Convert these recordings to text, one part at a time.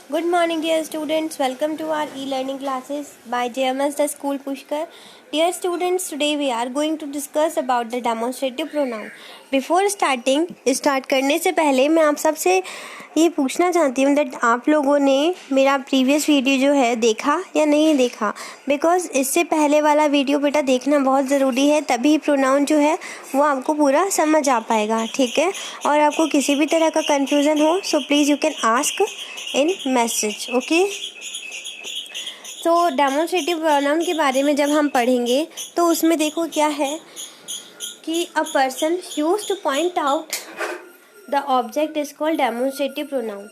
Good morning, dear students. Welcome to our e-learning classes by JMS the School Pushkar. Dear students, today we are going to discuss about the demonstrative pronoun. Before start करने से पहले मैं आप सबसे ये पूछना चाहती हूँ दैट आप लोगों ने मेरा प्रीवियस वीडियो जो है देखा या नहीं देखा, बिकॉज इससे पहले वाला वीडियो बेटा देखना बहुत ज़रूरी है, तभी प्रोनाउन जो है वो आपको पूरा समझ आ पाएगा, ठीक है। और आपको किसी भी तरह का कन्फ्यूज़न हो so please you can ask in message, okay. तो डेमोन्स्ट्रेटिव प्रोनाउन के बारे में जब हम पढ़ेंगे तो उसमें देखो क्या है कि a person used two point out the object is called demonstrative pronoun.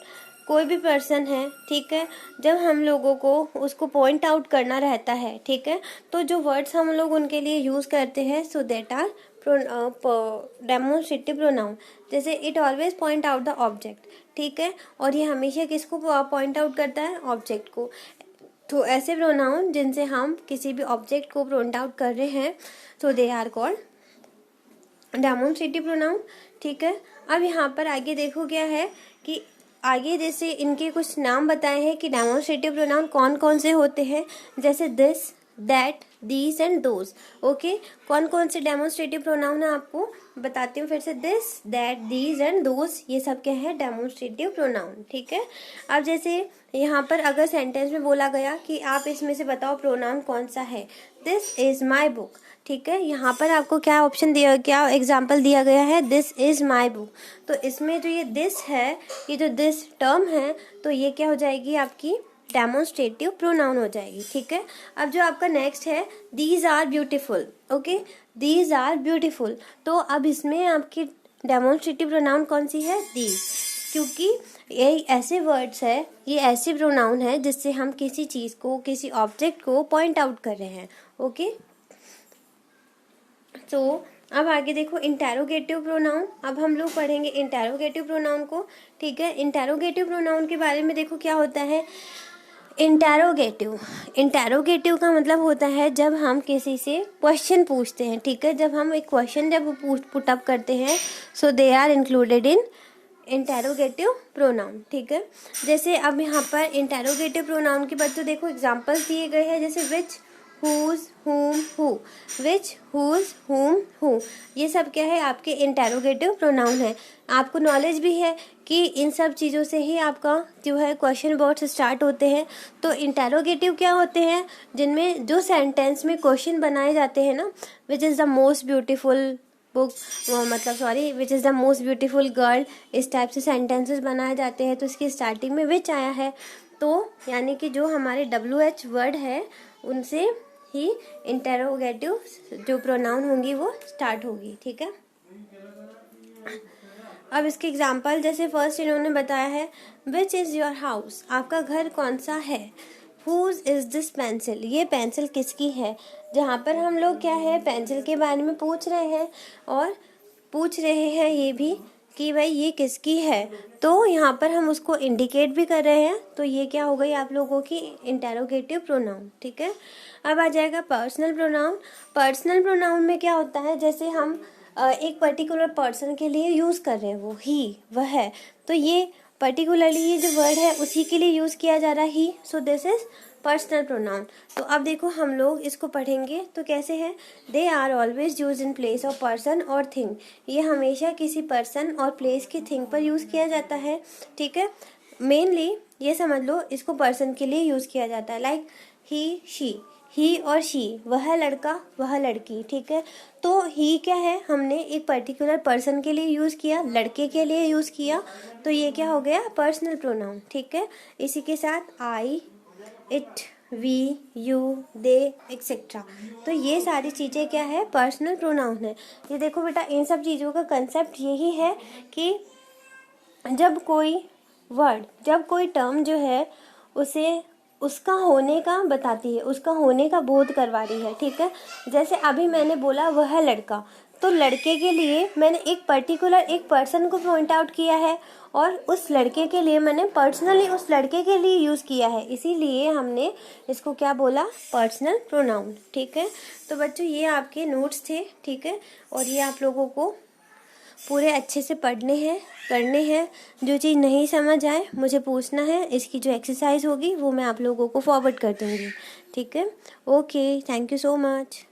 कोई भी पर्सन है, ठीक है, जब हम लोगों को उसको पॉइंट आउट करना रहता है, ठीक है, तो जो वर्ड्स हम लोग उनके लिए यूज़ करते हैं so that are demonstrative pronoun. जैसे it always point out the object, ठीक है, और ये हमेशा किसको पॉइंट आउट करता है? ऑब्जेक्ट को। तो ऐसे प्रोनाउन जिनसे हम किसी भी ऑब्जेक्ट को पॉइंट आउट कर रहे हैं तो they are called demonstrative pronoun, ठीक है। अब यहाँ पर आगे देखो क्या है कि आगे जैसे इनके कुछ नाम बताए हैं कि डेमोन्स्ट्रेटिव प्रोनाउन कौन कौन से होते हैं, जैसे this, that, these and those, okay. कौन कौन से डेमोन्स्ट्रेटिव प्रोनाउन है आपको बताती हूँ फिर से। This, that, these and those, ये सब क्या है? डेमोन्स्ट्रेटिव प्रोनाउन, ठीक है। अब जैसे यहाँ पर अगर सेंटेंस में बोला गया कि आप इसमें से बताओ प्रोनाउन कौन सा है, दिस इज माई बुक, ठीक है। यहाँ पर आपको क्या ऑप्शन दिया, क्या एग्जाम्पल दिया गया है? This is my book. तो इसमें जो ये दिस है, ये जो दिस टर्म है, तो ये क्या हो जाएगी? आपकी डेमोन्स्ट्रेटिव प्रोनाउन हो जाएगी, ठीक है। अब जो आपका नेक्स्ट है these are beautiful, okay, these are beautiful. तो अब इसमें आपकी डेमोन्स्ट्रेटिव प्रोनाउन कौन सी है? दीज, क्योंकि ये ऐसे वर्ड्स है, ये ऐसे प्रोनाउन है जिससे हम किसी चीज़ को, किसी ऑब्जेक्ट को पॉइंट आउट कर रहे हैं, ओके। तो अब आगे देखो इंटेरोगेटिव प्रोनाउन। अब हम लोग पढ़ेंगे इंटेरोगेटिव प्रोनाउन को, ठीक है। इंटेरोगेटिव प्रोनाउन के बारे में देखो क्या होता है। इंटेरोगेटिव, इंटेरोगेटिव का मतलब होता है जब हम किसी से क्वेश्चन पूछते हैं, ठीक है। जब हम एक क्वेश्चन जब पुटअप करते हैं so they are included in interrogative pronoun, ठीक है। जैसे अब यहाँ पर इंटेरोगेटिव प्रोनाउन के बच्चों देखो एग्जाम्पल्स दिए गए हैं, जैसे विच, हुज, हुम, हु, विच, हुज, हुम, हु, ये सब क्या है? आपके इंटेरोगेटिव प्रोनाउन है। आपको नॉलेज भी है कि इन सब चीज़ों से ही आपका जो है क्वेश्चन वर्ड्स स्टार्ट होते हैं। तो इंटेरोगेटिव क्या होते हैं? जिनमें जो सेंटेंस में क्वेश्चन बनाए जाते हैं ना, which is the most beautiful book, मतलब sorry, which is the most beautiful girl, इस टाइप से सेंटेंसेस बनाए जाते हैं। तो इसकी स्टार्टिंग में विच आया है, तो यानी कि जो हमारे WH वर्ड है उनसे ही इंटेरोगेटिव जो प्रोनाउन होंगी वो स्टार्ट होगी, ठीक है। अब इसके एग्जाम्पल जैसे फर्स्ट इन्होंने बताया है विच इज़ योर हाउस, आपका घर कौन सा है। हुज इज़ दिस पेंसिल, ये पेंसिल किसकी है। जहाँ पर हम लोग क्या है पेंसिल के बारे में पूछ रहे हैं और पूछ रहे हैं ये भी कि भाई ये किसकी है, तो यहाँ पर हम उसको इंडिकेट भी कर रहे हैं। तो ये क्या हो गई आप लोगों की इंटेरोगेटिव प्रोनाउन, ठीक है। अब आ जाएगा पर्सनल प्रोनाउन। पर्सनल प्रोनाउन में क्या होता है, जैसे हम एक पर्टिकुलर पर्सन के लिए यूज़ कर रहे हैं, वो ही, वह है, तो ये पर्टिकुलरली ये जो वर्ड है उसी के लिए यूज़ किया जा रहा है ही, so this is personal pronoun. तो अब देखो हम लोग इसको पढ़ेंगे तो कैसे है। They are always use in place of person और थिंग, ये हमेशा किसी पर्सन और प्लेस की थिंग पर यूज़ किया जाता है, ठीक है। मेनली ये समझ लो इसको पर्सन के लिए यूज़ किया जाता है, लाइक ही, शी, ही और शी, वह लड़का, वह लड़की, ठीक है। तो ही क्या है, हमने एक पर्टिकुलर पर्सन के लिए यूज़ किया, लड़के के लिए यूज़ किया, तो ये क्या हो गया? पर्सनल प्रोनाउन, ठीक है। इसी के साथ I, it, we, you, they etcetera, तो ये सारी चीज़ें क्या है? पर्सनल प्रोनाउन है। ये देखो बेटा इन सब चीज़ों का कंसेप्ट यही है कि जब कोई वर्ड, जब कोई टर्म जो है उसे उसका होने का बताती है, उसका होने का बोध करवा रही है, ठीक है। जैसे अभी मैंने बोला वह लड़का, तो लड़के के लिए मैंने एक पर्टिकुलर एक पर्सन को पॉइंट आउट किया है और उस लड़के के लिए मैंने पर्सनली उस लड़के के लिए यूज़ किया है, इसीलिए हमने इसको क्या बोला? पर्सनल प्रोनाउन, ठीक है। तो बच्चों ये आपके नोट्स थे, ठीक है, और ये आप लोगों को पूरे अच्छे से पढ़ने हैं, करने हैं। जो चीज़ नहीं समझ आए मुझे पूछना है। इसकी जो एक्सरसाइज होगी वो मैं आप लोगों को फॉरवर्ड कर दूँगी, ठीक है। Okay, thank you so much.